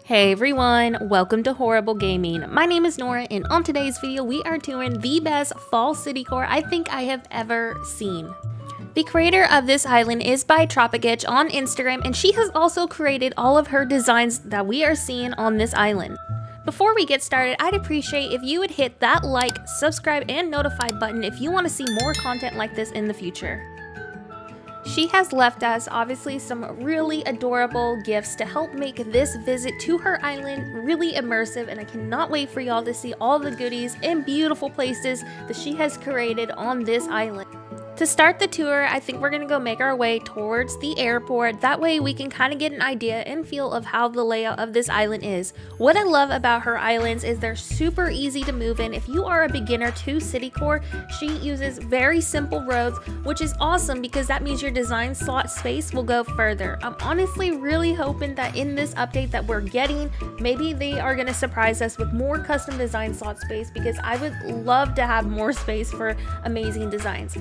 Hey everyone, welcome to Horrible Gaming. My name is Nora, and on today's video we are doing the best fall city core I think I have ever seen. The creator of this island is by Tropicitch on Instagram, and she has also created all of her designs that we are seeing on this island. Before we get started, I'd appreciate if you would hit that like, subscribe, and notify button if you want to see more content like this in the future. She has left us obviously some really adorable gifts to help make this visit to her island really immersive, and I cannot wait for y'all to see all the goodies and beautiful places that she has created on this island. To start the tour, I think we're gonna go make our way towards the airport. That way we can kind of get an idea and feel of how the layout of this island is. What I love about her islands is they're super easy to move in. If you are a beginner to city core, she uses very simple roads, which is awesome because that means your design slot space will go further. I'm honestly really hoping that in this update that we're getting, maybe they are gonna surprise us with more custom design slot space, because I would love to have more space for amazing designs.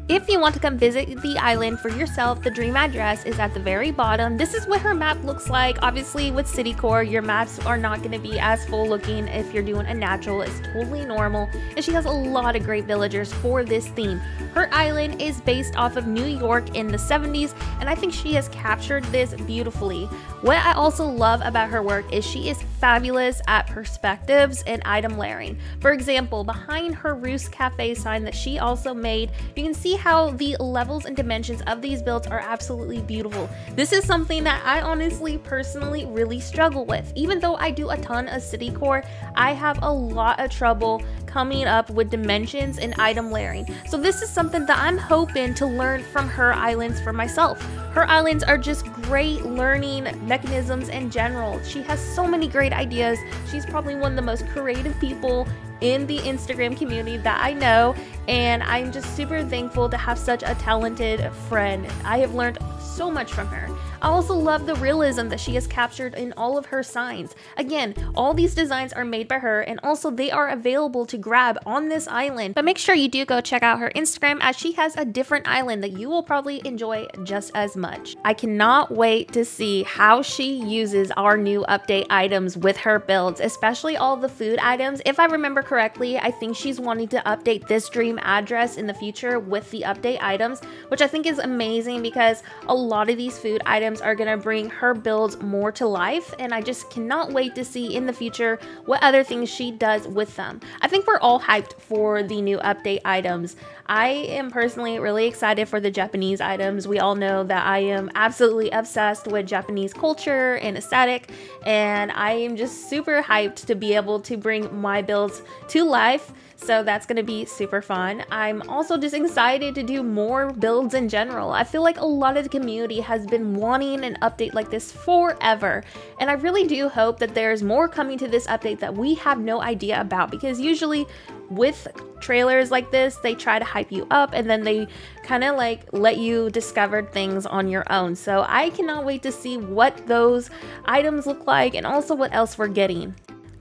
If you want to come visit the island for yourself, the dream address is at the very bottom. This is what her map looks like. Obviously with city core, your maps are not going to be as full looking if you're doing a natural. It's totally normal, and she has a lot of great villagers for this theme. Her island is based off of New York in the 70s, and I think she has captured this beautifully. What I also love about her work is she is fabulous at perspectives and item layering. For example, behind her Roost Cafe sign that she also made, you can see how the levels and dimensions of these builds are absolutely beautiful. This is something that I honestly personally really struggle with. Even though I do a ton of city core, I have a lot of trouble coming up with dimensions and item layering. So this is something that I'm hoping to learn from her islands for myself. Her islands are just great learning mechanisms in general. She has so many great ideas. She's probably one of the most creative people in the Instagram community that I know, and I'm just super thankful to have such a talented friend. I have learned so much from her. I also love the realism that she has captured in all of her signs. Again, all these designs are made by her, and also they are available to grab on this island. But make sure you do go check out her Instagram, as she has a different island that you will probably enjoy just as much. I cannot wait to see how she uses our new update items with her builds, especially all the food items. If I remember correctly, I think she's wanting to update this dream address in the future with the update items, which I think is amazing because a lot of these food items are going to bring her builds more to life, and I just cannot wait to see in the future what other things she does with them. I think we're all hyped for the new update items. I am personally really excited for the Japanese items. We all know that I am absolutely obsessed with Japanese culture and aesthetic, and I am just super hyped to be able to bring my builds to life. So that's going to be super fun. I'm also just excited to do more builds in general. I feel like a lot of the community has been wanting an update like this forever, and I really do hope that there's more coming to this update that we have no idea about, because usually with trailers like this, they try to hype you up and then they kind of like let you discover things on your own. So I cannot wait to see what those items look like and also what else we're getting.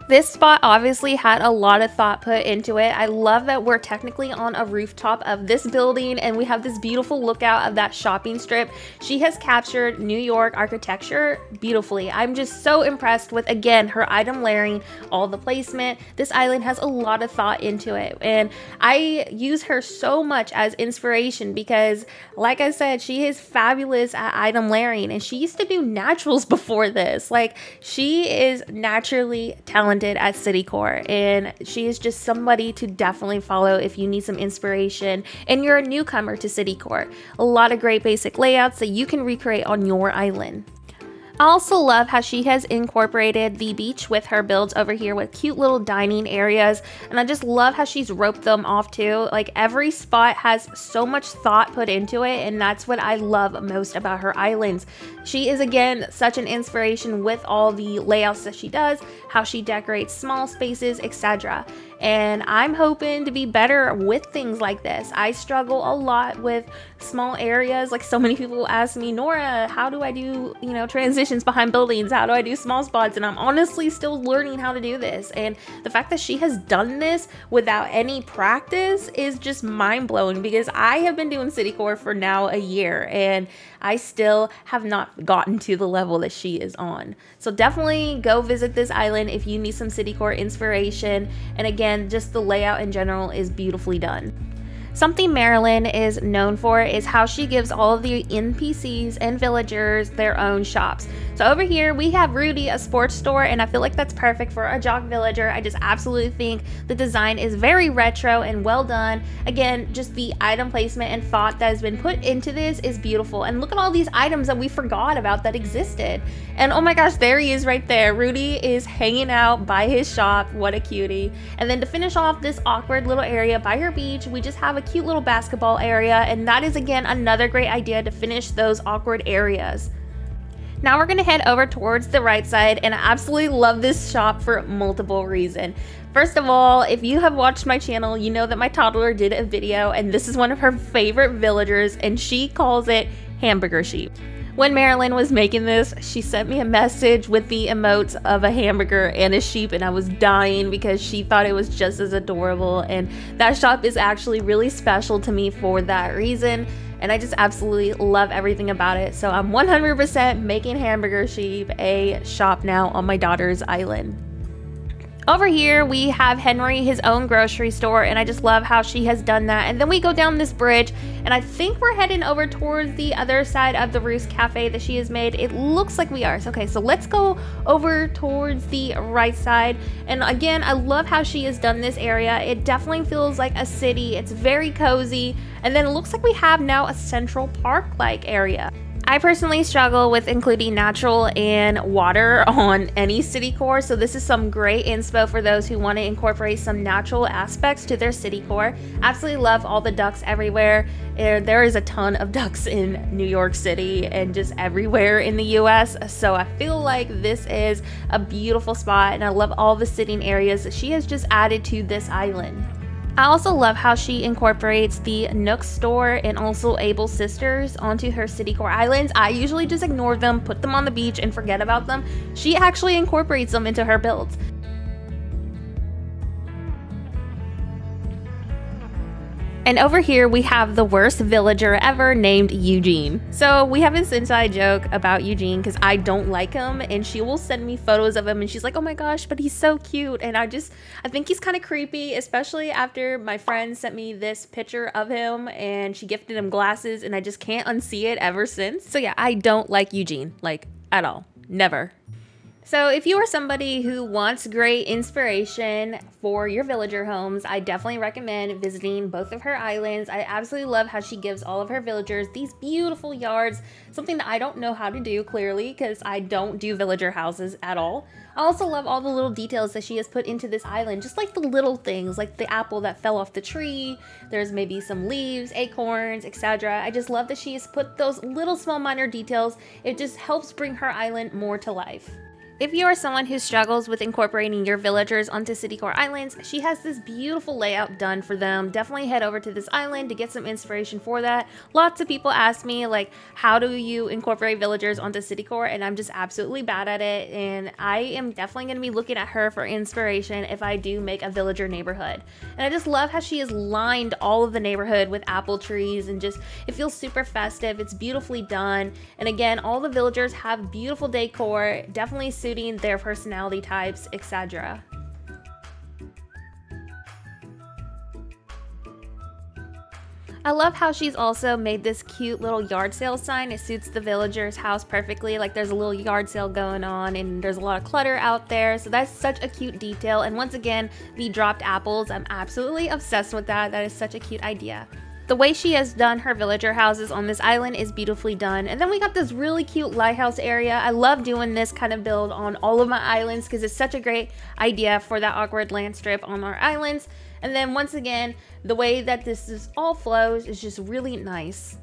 This spot obviously had a lot of thought put into it. I love that we're technically on a rooftop of this building and we have this beautiful lookout of that shopping strip. She has captured New York architecture beautifully. I'm just so impressed with, again, her item layering, all the placement. This island has a lot of thought into it, and I use her so much as inspiration because, like I said, she is fabulous at item layering, and she used to do naturals before this. Like, she is naturally talented at city core, and she is just somebody to definitely follow if you need some inspiration and you're a newcomer to city core. A lot of great basic layouts that you can recreate on your island. I also love how she has incorporated the beach with her builds over here with cute little dining areas, and I just love how she's roped them off too. Like, every spot has so much thought put into it, and that's what I love most about her islands. She is, again, such an inspiration with all the layouts that she does, how she decorates small spaces, etc. and I'm hoping to be better with things like this. I struggle a lot with small areas. Like, so many people ask me, Nora, how do I do, you know, transitions behind buildings? How do I do small spots? And I'm honestly still learning how to do this. And the fact that she has done this without any practice is just mind-blowing, because I have been doing city core for now a year and I still have not gotten to the level that she is on. So definitely go visit this island if you need some city core inspiration. And again, just the layout in general is beautifully done. Something Marilyn is known for is how she gives all of the NPCs and villagers their own shops. So over here we have Rudy, a sports store, and I feel like that's perfect for a jock villager. I just absolutely think the design is very retro and well done. Again, just the item placement and thought that has been put into this is beautiful. And look at all these items that we forgot about that existed. And oh my gosh, there he is right there. Rudy is hanging out by his shop. What a cutie. And then to finish off this awkward little area by her beach, we just have a cute little basketball area, and that is again another great idea to finish those awkward areas. Now we're gonna head over towards the right side, and I absolutely love this shop for multiple reasons. First of all, if you have watched my channel, you know that my toddler did a video, and this is one of her favorite villagers, and she calls it Hamburger Sheep. When Marilyn was making this, she sent me a message with the emotes of a hamburger and a sheep, and I was dying because she thought it was just as adorable. And that shop is actually really special to me for that reason, and I just absolutely love everything about it. So I'm 100% making Hamburger Sheep a shop now on my daughter's island. Over here we have Henry, his own grocery store, and I just love how she has done that. And then we go down this bridge, and I think we're heading over towards the other side of the Roost Cafe that she has made. It looks like we are. So, okay, so let's go over towards the right side. And again, I love how she has done this area. It definitely feels like a city. It's very cozy. And then it looks like we have now a Central Park-like area. I personally struggle with including natural and water on any city core, so this is some great inspo for those who want to incorporate some natural aspects to their city core. Absolutely love all the ducks everywhere. There is a ton of ducks in New York City and just everywhere in the US, so I feel like this is a beautiful spot, and I love all the sitting areas that she has just added to this island. I also love how she incorporates the Nook store and also Able Sisters onto her city core islands. I usually just ignore them, put them on the beach, and forget about them. She actually incorporates them into her builds. And over here we have the worst villager ever named Eugene. So we have this inside joke about Eugene because I don't like him, and she will send me photos of him and she's like, oh my gosh, but he's so cute. And I think he's kind of creepy, especially after my friend sent me this picture of him and she gifted him glasses, and I just can't unsee it ever since. So yeah, I don't like Eugene, like at all, never. So if you are somebody who wants great inspiration for your villager homes, I definitely recommend visiting both of her islands. I absolutely love how she gives all of her villagers these beautiful yards, something that I don't know how to do clearly because I don't do villager houses at all. I also love all the little details that she has put into this island, just like the little things, like the apple that fell off the tree, there's maybe some leaves, acorns, etc. I just love that she has put those little small minor details. It just helps bring her island more to life. If you are someone who struggles with incorporating your villagers onto city core islands, she has this beautiful layout done for them. Definitely head over to this island to get some inspiration for that. Lots of people ask me, like, how do you incorporate villagers onto city core? And I'm just absolutely bad at it. And I am definitely going to be looking at her for inspiration if I do make a villager neighborhood. And I just love how she has lined all of the neighborhood with apple trees, and just, it feels super festive. It's beautifully done. And again, all the villagers have beautiful decor, definitely suiting their personality types, etc. I love how she's also made this cute little yard sale sign. It suits the villager's house perfectly. Like, there's a little yard sale going on and there's a lot of clutter out there, so that's such a cute detail. And once again, the dropped apples, I'm absolutely obsessed with that. That is such a cute idea. The way she has done her villager houses on this island is beautifully done. And then we got this really cute lighthouse area. I love doing this kind of build on all of my islands because it's such a great idea for that awkward land strip on our islands. And then once again, the way that this all flows is just really nice.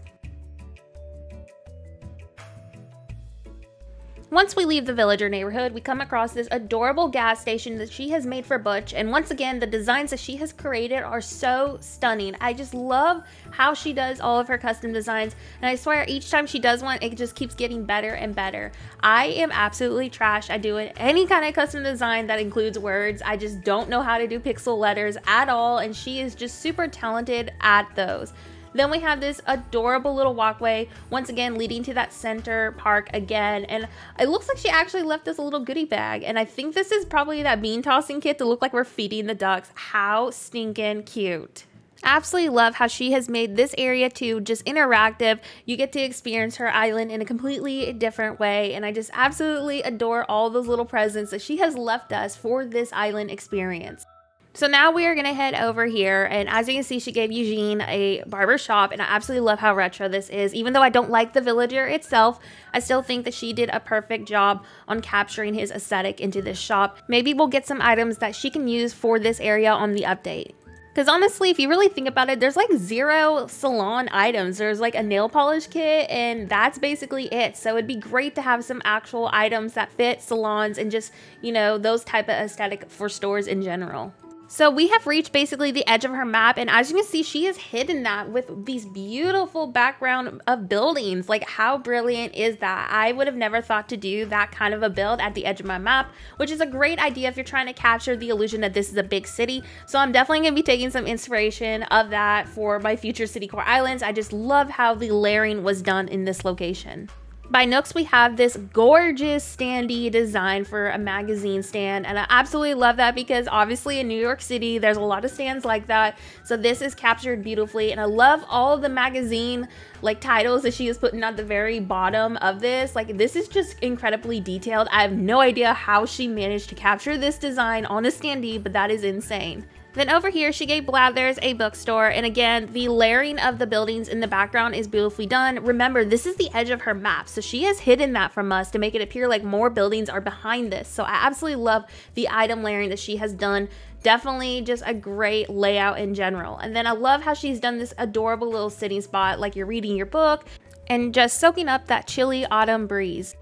Once we leave the villager neighborhood, we come across this adorable gas station that she has made for Butch, and once again, the designs that she has created are so stunning. I just love how she does all of her custom designs, and I swear each time she does one, it just keeps getting better and better. I am absolutely trash at doing any kind of custom design that includes words. I just don't know how to do pixel letters at all, and she is just super talented at those. Then we have this adorable little walkway, once again leading to that center park again, and it looks like she actually left us a little goodie bag, and I think this is probably that bean tossing kit to look like we're feeding the ducks. How stinking cute. Absolutely love how she has made this area too just interactive. You get to experience her island in a completely different way, and I just absolutely adore all those little presents that she has left us for this island experience. So now we are going to head over here, and as you can see, she gave Eugene a barber shop, and I absolutely love how retro this is. Even though I don't like the villager itself, I still think that she did a perfect job on capturing his aesthetic into this shop. Maybe we'll get some items that she can use for this area on the update. Because honestly, if you really think about it, there's like 0 salon items. There's like a nail polish kit, and that's basically it. So it'd be great to have some actual items that fit salons and just, you know, those type of aesthetic for stores in general. So we have reached basically the edge of her map, and as you can see, she has hidden that with these beautiful background of buildings. Like, how brilliant is that? I would have never thought to do that kind of a build at the edge of my map, which is a great idea if you're trying to capture the illusion that this is a big city. So I'm definitely going to be taking some inspiration of that for my future City Core Islands. I just love how the layering was done in this location. By Nooks, we have this gorgeous standee design for a magazine stand, and I absolutely love that because obviously in New York City there's a lot of stands like that, so this is captured beautifully. And I love all of the magazine like titles that she is putting at the very bottom of this. Like, this is just incredibly detailed. I have no idea how she managed to capture this design on a standee, but that is insane. Then over here, she gave Blathers a bookstore, and again, the layering of the buildings in the background is beautifully done. Remember, this is the edge of her map, so she has hidden that from us to make it appear like more buildings are behind this. So I absolutely love the item layering that she has done. Definitely just a great layout in general. And then I love how she's done this adorable little sitting spot like you're reading your book and just soaking up that chilly autumn breeze.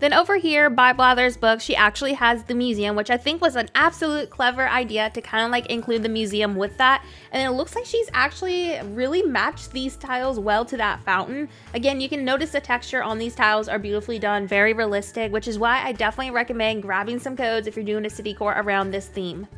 Then over here by Blather's book, she actually has the museum, which I think was an absolute clever idea to kind of like include the museum with that. And it looks like she's actually really matched these tiles well to that fountain. Again, you can notice the texture on these tiles are beautifully done, very realistic, which is why I definitely recommend grabbing some codes if you're doing a city core around this theme.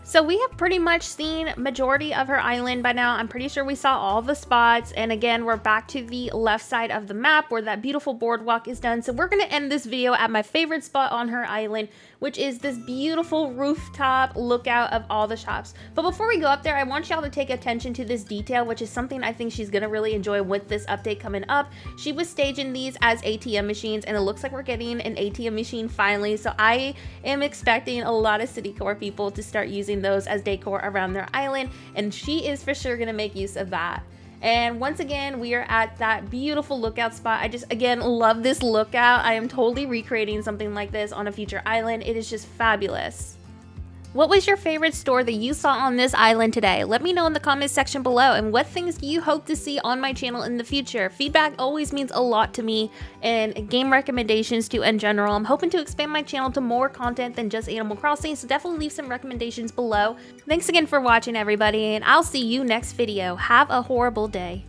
So we have pretty much seen majority of her island by now. I'm pretty sure we saw all the spots, and again, we're back to the left side of the map where that beautiful boardwalk is done. So we're going to end this video at my favorite spot on her island, which is this beautiful rooftop lookout of all the shops. But before we go up there, I want y'all to take attention to this detail, which is something I think she's going to really enjoy with this update coming up. She was staging these as ATM machines, and it looks like we're getting an ATM machine finally. So I am expecting a lot of City Core people to start using those as decor around their island, and she is for sure going to make use of that. And once again, we are at that beautiful lookout spot. I just, again, love this lookout. I am totally recreating something like this on a future island. It is just fabulous. What was your favorite store that you saw on this island today? Let me know in the comments section below, and what things do you hope to see on my channel in the future? Feedback always means a lot to me, and game recommendations too in general. I'm hoping to expand my channel to more content than just Animal Crossing, so definitely leave some recommendations below. Thanks again for watching, everybody, and I'll see you next video. Have a horrible day.